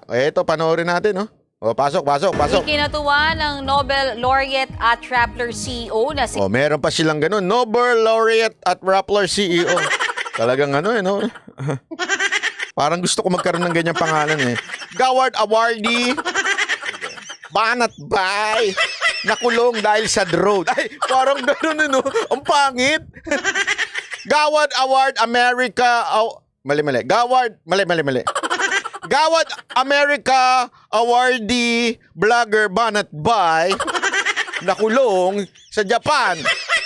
Ito, panoorin natin, no? O, pasok. Ikinatuwa ng Nobel laureate at Rappler CEO na si O, meron pa silang ganun. Nobel laureate at Rappler CEO. Talagang ano, no? Parang gusto ko magkaroon ng ganyang pangalan, eh. Gaward Awardee. Banat Bay. Nakulong dahil sa drone. Ay, parang ganun, no? Ang pangit. Gawad Award America. Mali. Gawad America Awardee Vlogger Banat Bay nakulong sa Japan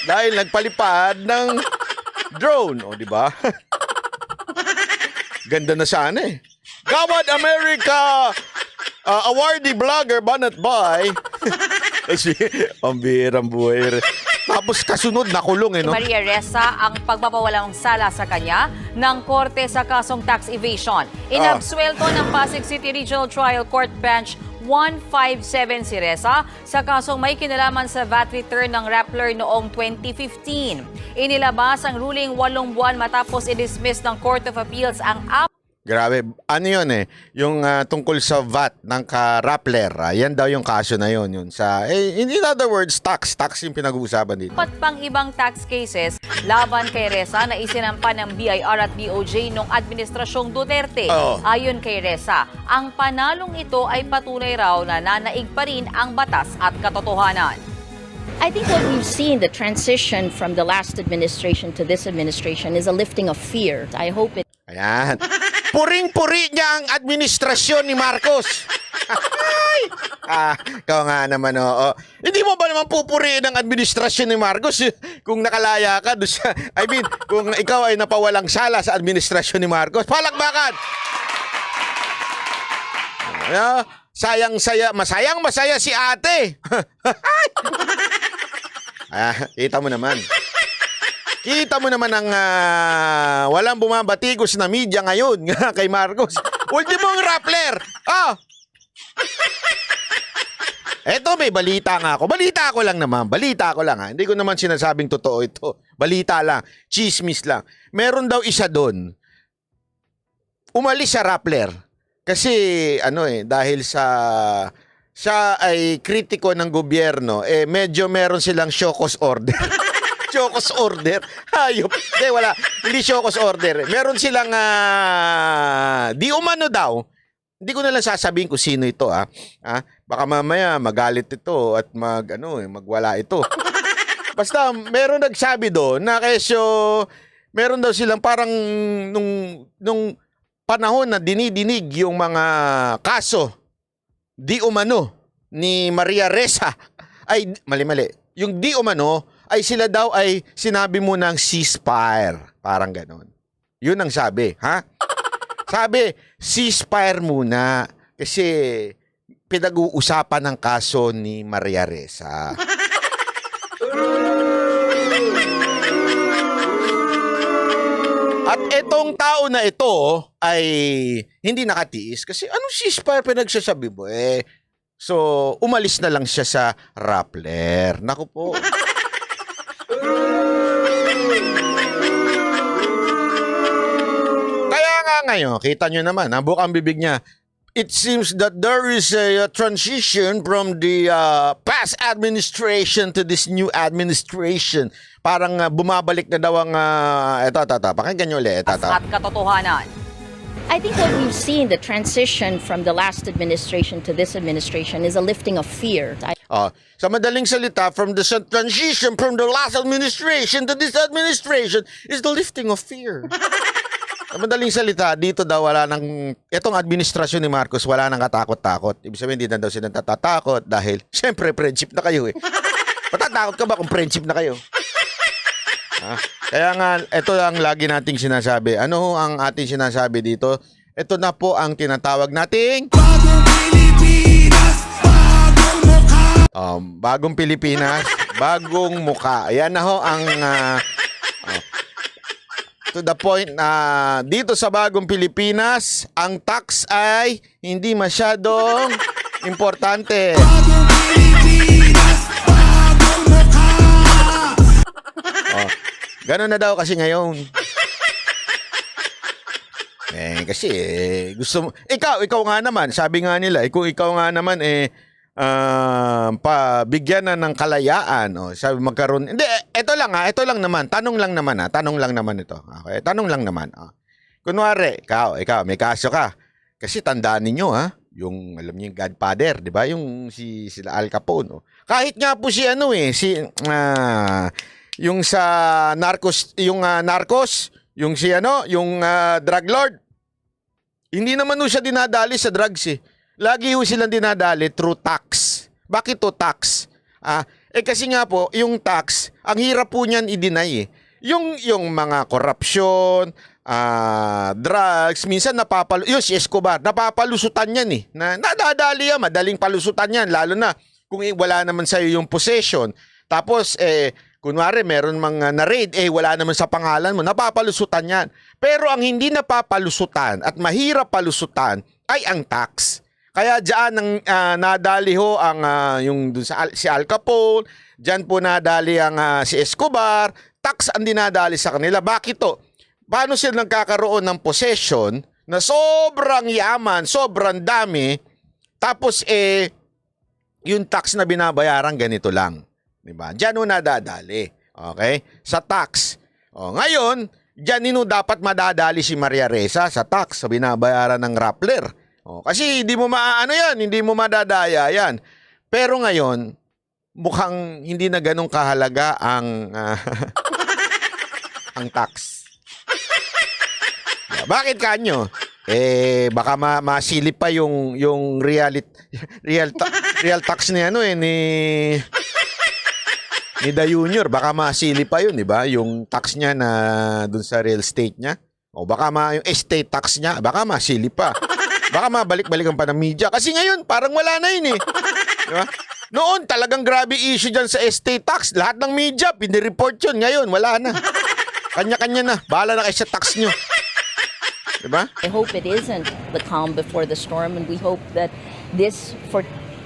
dahil nagpalipad ng drone. O, di ba? Ganda na sana eh. Gawad America Awardee Vlogger Banat Bay. Kasi ang birang buhay. Tapos kasunod nakulong, eh, no? Maria Ressa ang pagpapawalang sala sa kanya ng korte sa kasong tax evasion. Inabsuelto ng Pasig City Regional Trial Court Bench 157 si Ressa sa kasong may kinalaman sa VAT return ng Rappler noong 2015. Inilabas ang ruling 8 buwan matapos i-dismiss ng Court of Appeals ang Grabe. Ano yun eh? Yung tungkol sa VAT ng ka-Rappler. Yan daw yung kaso na yun. Yun sa, in other words, tax. Tax yung pinag-uusapan dito. apat pang ibang tax cases laban kay Ressa na isinampa ng BIR at DOJ noong Administrasyong Duterte. Oo. Ayon kay Ressa, ang panalong ito ay patunay raw na nanaig pa rin ang batas at katotohanan. I think what we've seen, the transition from the last administration to this administration, is a lifting of fear. I hope it. Ayan. Puring-puri niya ang administrasyon ni Marcos. Ikaw nga naman, oo. Hindi mo ba naman pupuriin ang administrasyon ni Marcos kung nakalaya ka doon sa, I mean, kung ikaw ay napawalang sala sa administrasyon ni Marcos? Palakbakan! Masayang-masaya si ate. Kita mo naman. Kita mo naman ang walang bumabatikos na media ngayon kay Marcos. Ultimong Rappler. Eto, may balita nga ako. Balita ko lang naman. Balita ko lang, ha. Hindi ko naman sinasabing totoo ito. Balita lang. Chismis lang. Meron daw isa doon. Umalis sa Rappler. Kasi dahil siya ay kritiko ng gobyerno, medyo meron silang show cause order. Chocos order. Hayop. Hindi, wala. Hindi Chocos order. Meron silang di umano daw. Hindi ko na lang sasabihin kung sino ito, Baka mamaya magalit ito at magwala ito. Basta meron nagsabi doon na kesyo meron daw silang parang nung panahon na dinidinig yung mga kaso di umano ni Maria Ressa. Ay, mali. Yung di umano ay sila daw ay sinabi mo ng ceasefire. Parang ganon. Yun ang sabi, ha? Sabi, ceasefire muna. Kasi pinag-uusapan ng kaso ni Maria Ressa. At etong tao na ito ay hindi nakatiis. Kasi anong ceasefire pinagsasabi mo? So, umalis na lang siya sa Rappler. Naku po. Kaya nga ngayon, kita nyo naman, bukang bibig niya. It seems that there is a transition from the past administration to this new administration. Parang bumabalik na daw ang pakinggan nyo ulit. At katotohanan. I think what we've seen, the transition from the last administration to this administration, is a lifting of fear. Sa madaling salita, from the transition from the last administration to this administration is the lifting of fear. Sa madaling salita, dito daw itong administrasyon ni Marcos, wala nang katakot-takot. Ibig sabihin, hindi na daw sila natatakot dahil, syempre, friendship na kayo eh. Matatakot ka ba kung friendship na kayo? Kaya nga, ito ang lagi nating sinasabi. Ano ang ating sinasabi dito? Ito na po ang tinatawag nating Bagong Pilipinas, bagong mukha. Bagong Pilipinas, bagong mukha. Ayan na ho ang to the point na dito sa Bagong Pilipinas, ang tax ay hindi masyadong importante. Bagong Pilipinas, bagong mukha. Ganun na daw kasi ngayon. Kasi gusto mo, ikaw nga naman, sabi nga nila, kung ikaw nga naman pabigyan na ng kalayaan, sabi magkaroon. Hindi, ito lang naman, tanong lang naman ito. Okay, tanong lang naman. Kunwari, ikaw, may kaso ka. Kasi tandaan ninyo yung alam niyo yung Godfather, 'di ba? Yung sila Al Capone. Kahit nga po yung sa Narcos, yung drug lord. Hindi naman siya dinadali sa drugs eh. Lagi silang dinadali through tax. Bakit to tax? Kasi nga po, yung tax, ang hirap po niyan i-deny eh. Yung mga korupsyon, drugs, minsan si Escobar, napapalusutan yan eh. Nadadali yan, madaling palusutan yan, lalo na kung wala naman sa'yo yung possession. Tapos, kunwari, meron mga na-raid, wala naman sa pangalan mo, napapalusutan yan. Pero ang hindi napapalusutan at mahirap palusutan ay ang tax. Kaya diyan nadali ho ang si Al Capone, diyan po nadali ang si Escobar, tax ang dinadali sa kanila. Bakit to? Paano sila nagkakaroon ng possession na sobrang yaman, sobrang dami, tapos yung tax na binabayaran ganito lang. Diba? Diyan ho nadadali. Okay? Sa tax. Ngayon, diyan dapat madadali si Maria Ressa sa tax sa binabayaran ng Rappler. Kasi hindi mo hindi mo madadaya yan. Pero ngayon, mukhang hindi na ganun kahalaga ang ang tax. Bakit kanyo? Baka masilip pa yung real tax ni ni Da Junior, baka masilip pa yun, di ba? Yung tax niya na dun sa real estate niya. O baka yung estate tax niya, baka masilip pa. Baka mabalik-balikan pa ng media. Kasi ngayon, parang wala na yun eh. Di ba? Noon, talagang grabe issue dyan sa estate tax. Lahat ng media, pinireport yun. Ngayon, wala na. Kanya-kanya na. Bahala na kayo sa tax nyo. Di ba? I hope it isn't the calm before the storm, and we hope that this,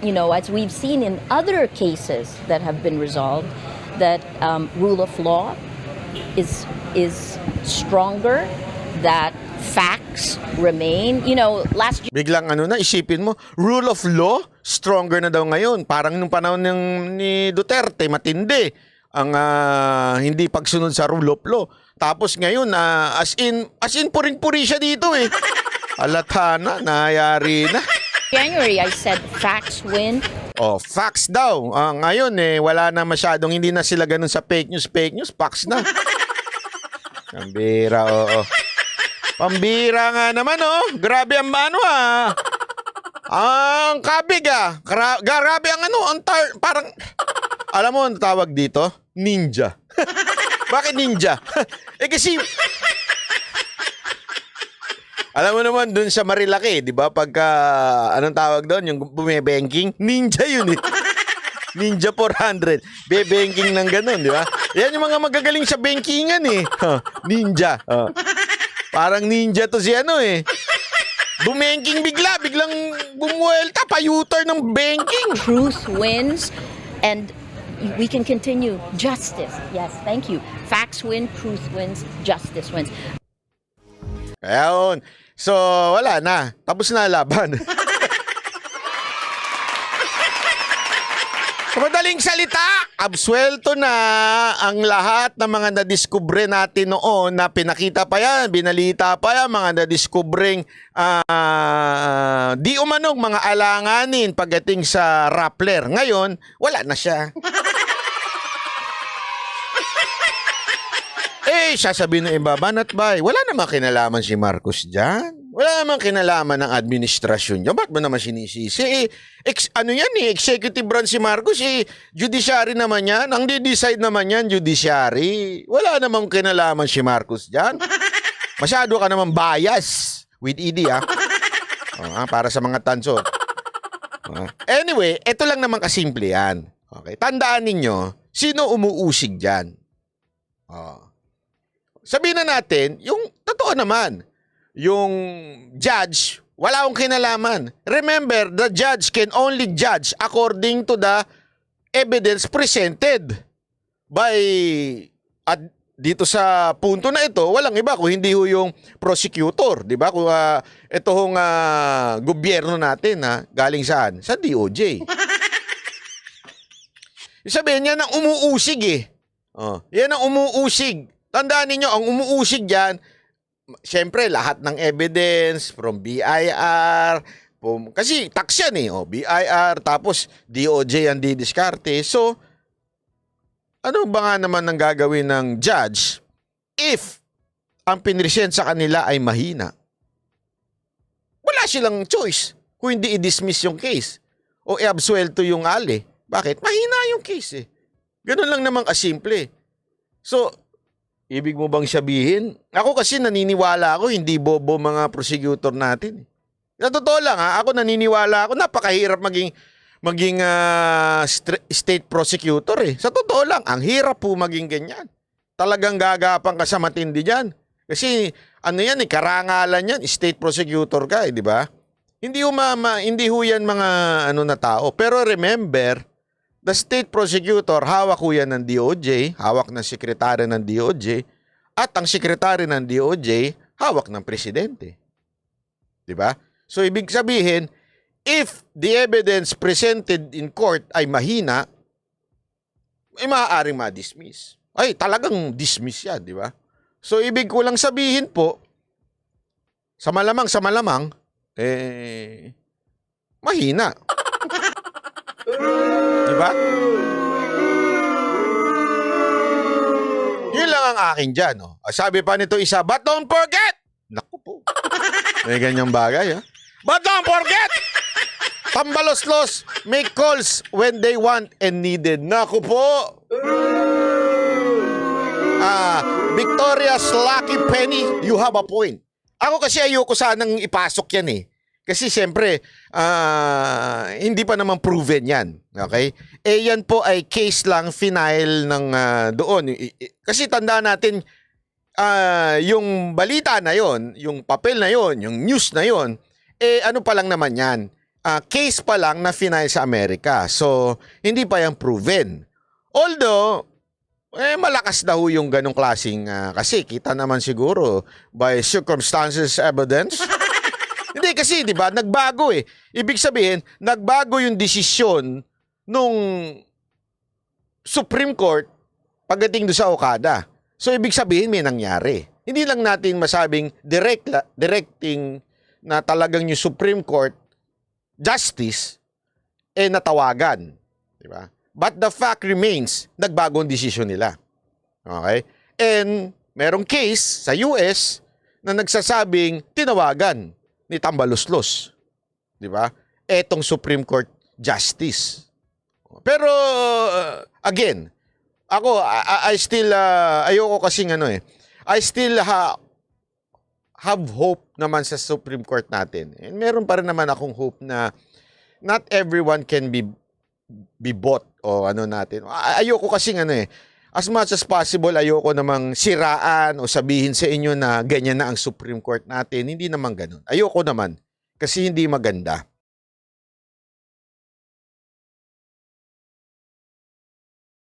as we've seen in other cases that have been resolved, that rule of law is stronger, that facts remain. Last year, Biglang isipin mo, rule of law, stronger na daw ngayon. Parang nung panahon ni Duterte, matindi ang hindi pagsunod sa rule of law. Tapos ngayon, as in puring-puri siya dito eh. Alata na, nayari na. January, I said facts win. Facts daw. Ngayon wala na masyadong, hindi na sila ganun sa fake news, facts na. Pambira, oo. Pambira nga naman, Grabe ang ang kabig, Grabe ang parang, alam mo ang tawag dito? Ninja. Bakit ninja? Kasi, alam mo naman dun sa Marilaki, di ba? Pagka, anong tawag doon? Yung bumibanking? Ninja yun eh. Ninja 400. Bebanking ng ganun, di ba? Yan yung mga magagaling sa bankingan eh. Ninja. Parang ninja to si bumenking biglang bumuelta pa U-turn ng banking. Truth wins, and we can continue. Justice. Yes, thank you. Facts win, truth wins, justice wins. Ayun. So, wala na. Tapos na laban. Sa madaling salita, absuelto na ang lahat ng mga nadiskubre natin noon na pinakita pa yan, binalita pa yan, mga nadiskubreng di umanong mga alanganin pagdating sa Rappler. Ngayon, wala na siya. Sasabihin ng iba, banat bay, wala namang kinalaman si Marcos dyan. Wala namang kinalaman ng administrasyon niya. Ba't mo naman sinisisi? Executive branch si Marcos, judiciary naman yan. Ang di-decide naman yan, judiciary. Wala namang kinalaman si Marcos dyan. Masyado ka naman bias with ED, para sa mga tanso. Anyway, ito lang naman kasimple yan. Okay? Tandaan ninyo, sino umuusig dyan? Sabihin na natin, yung totoo naman, yung judge, wala akong kinalaman. Remember, the judge can only judge according to the evidence presented by dito sa punto na ito, walang iba kung hindi ho yung prosecutor, di ba? Kung ito hong gobyerno natin, galing saan? Sa DOJ. Sabihin niya nang umuusig eh. Oh, yan ang umuusig. Tandaan niyo ang umuusig diyan, siyempre lahat ng evidence from BIR, kasi tax yan eh. Oh, BIR, tapos DOJ ang didiskarte. So, ano ba nga naman ang gagawin ng judge if ang pinresent sa kanila ay mahina? Wala silang choice kung hindi i-dismiss yung case o i-absuelto yung ali. Bakit? Mahina yung case eh. Ganun lang naman kasimple. So, ibig mo bang sabihin? Ako kasi naniniwala ako, hindi bobo mga prosecutor natin. Sa totoo lang ako naniniwala ako, napakahirap maging state prosecutor eh. Sa totoo lang, ang hirap po maging ganyan. Talagang gagapang ka sa matindi dyan. Kasi ano yan eh, karangalan yan, state prosecutor ka eh, di ba? Hindi ho yan mga ano na tao. Pero remember, the state prosecutor, hawak ho yan ng DOJ, hawak ng sekretary ng DOJ, at ang sekretary ng DOJ, hawak ng presidente. Di ba? So ibig sabihin, if the evidence presented in court ay mahina, ay maaaring ma-dismiss. Ay, talagang dismiss yan, di ba? So, ibig ko lang sabihin po, sa malamang, mahina. Di ba? Yun lang ang akin dyan. Oh. Sabi pa nito isa, but don't forget! Naku po. May ganyang bagay, ha? But don't forget! Tambaloslos, make calls when they want and needed. Naku po! Victoria's Lucky Penny, you have a point. Ako kasi ayoko sanang ipasok yan eh. Kasi siyempre, hindi pa naman proven yan. Okay? Yan po ay case lang, final ng doon. Kasi tandaan natin, yung balita na yon, yung papel na yon, yung news na yon, ano pa lang naman yan? Case pa lang na final sa Amerika. So, hindi pa yan proven. Although, malakas daw yung ganong klaseng kasi kita naman siguro by circumstances evidence. Hindi kasi, di ba, nagbago eh. Ibig sabihin, nagbago yung desisyon nung Supreme Court pagdating doon sa Okada. So, ibig sabihin, may nangyari. Hindi lang natin masabing directing na talagang yung Supreme Court Justice natawagan. Di ba? But the fact remains, nagbago ang desisyon nila. Okay? And merong case sa US na nagsasabing tinawagan ni Tambaloslos. Di ba? Etong Supreme Court Justice. Pero, again, ako, I still, ayoko kasing I still have hope naman sa Supreme Court natin. And meron pa rin naman akong hope na not everyone can be bought o natin. Ayoko kasing as much as possible, ayoko namang siraan o sabihin sa inyo na ganyan na ang Supreme Court natin. Hindi naman ganun. Ayoko naman kasi hindi maganda.